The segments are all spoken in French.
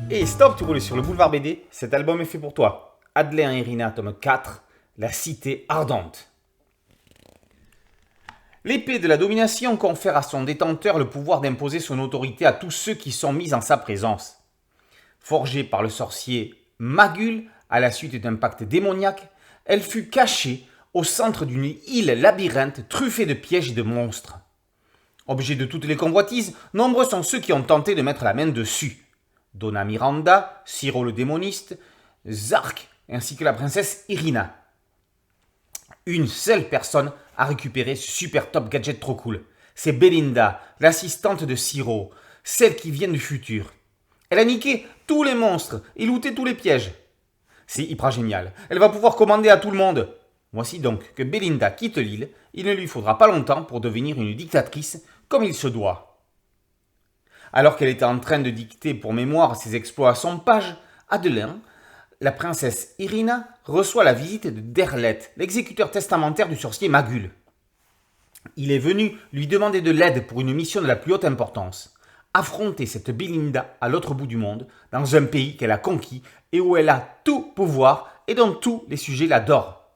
Et stop, tu roules sur le boulevard BD, cet album est fait pour toi. Adlien et Irina, tome 4, La cité ardente. L'épée de la domination confère à son détenteur le pouvoir d'imposer son autorité à tous ceux qui sont mis en sa présence. Forgée par le sorcier Magul à la suite d'un pacte démoniaque, elle fut cachée au centre d'une île labyrinthe truffée de pièges et de monstres. Objet de toutes les convoitises, nombreux sont ceux qui ont tenté de mettre la main dessus. Donna Miranda, Ciro le démoniste, Zark ainsi que la princesse Irina. Une seule personne a récupéré ce super top gadget trop cool. C'est Belinda, l'assistante de Ciro, celle qui vient du futur. Elle a niqué tous les monstres et looté tous les pièges. C'est hyper génial. Elle va pouvoir commander à tout le monde. Voici donc que Belinda quitte l'île. Il ne lui faudra pas longtemps pour devenir une dictatrice comme il se doit. Alors qu'elle était en train de dicter pour mémoire ses exploits à son page, Adlien, la princesse Irina reçoit la visite de Derlet, l'exécuteur testamentaire du sorcier Magul. Il est venu lui demander de l'aide pour une mission de la plus haute importance. Affronter cette Belinda à l'autre bout du monde, dans un pays qu'elle a conquis et où elle a tout pouvoir et dont tous les sujets l'adorent.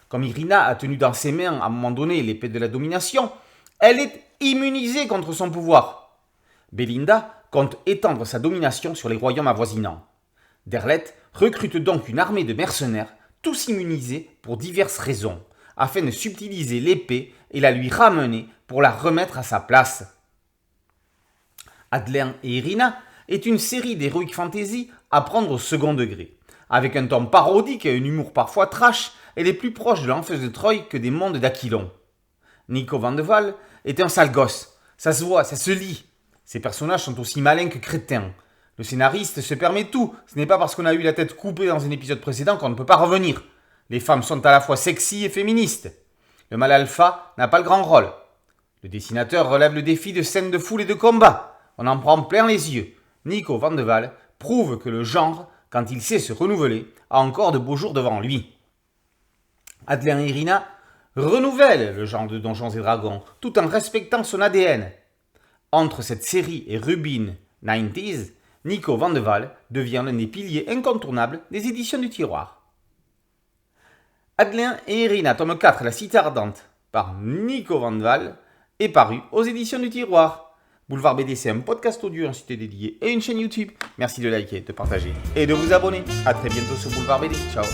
Comme Irina a tenu dans ses mains à un moment donné l'épée de la domination, elle est immunisée contre son pouvoir. Belinda compte étendre sa domination sur les royaumes avoisinants. Derlet recrute donc une armée de mercenaires, tous immunisés pour diverses raisons, afin de subtiliser l'épée et la lui ramener pour la remettre à sa place. Adlien et Irina est une série d'heroic fantasy à prendre au second degré. Avec un ton parodique et un humour parfois trash, elle est plus proche de l'Enfeuse de Troie que des mondes d'Aquilon. Nico Van de Waal est un sale gosse. Ça se voit, ça se lit. Ces personnages sont aussi malins que crétins. Le scénariste se permet tout. Ce n'est pas parce qu'on a eu la tête coupée dans un épisode précédent qu'on ne peut pas revenir. Les femmes sont à la fois sexy et féministes. Le mâle alpha n'a pas le grand rôle. Le dessinateur relève le défi de scènes de foule et de combat. On en prend plein les yeux. Nico Van de Waal prouve que le genre, quand il sait se renouveler, a encore de beaux jours devant lui. Adlien et Irina renouvellent le genre de Donjons et Dragons, tout en respectant son ADN. Entre cette série et Rubin 90s, Nico Van de Waal devient l'un des piliers incontournables des éditions du Tiroir. Adlien et Irina, tome 4, La cité ardente, par Nico Van de Waal, est paru aux éditions du Tiroir. Boulevard BD, c'est un podcast audio, un site dédié et une chaîne YouTube. Merci de liker, de partager et de vous abonner. A très bientôt sur Boulevard BD. Ciao.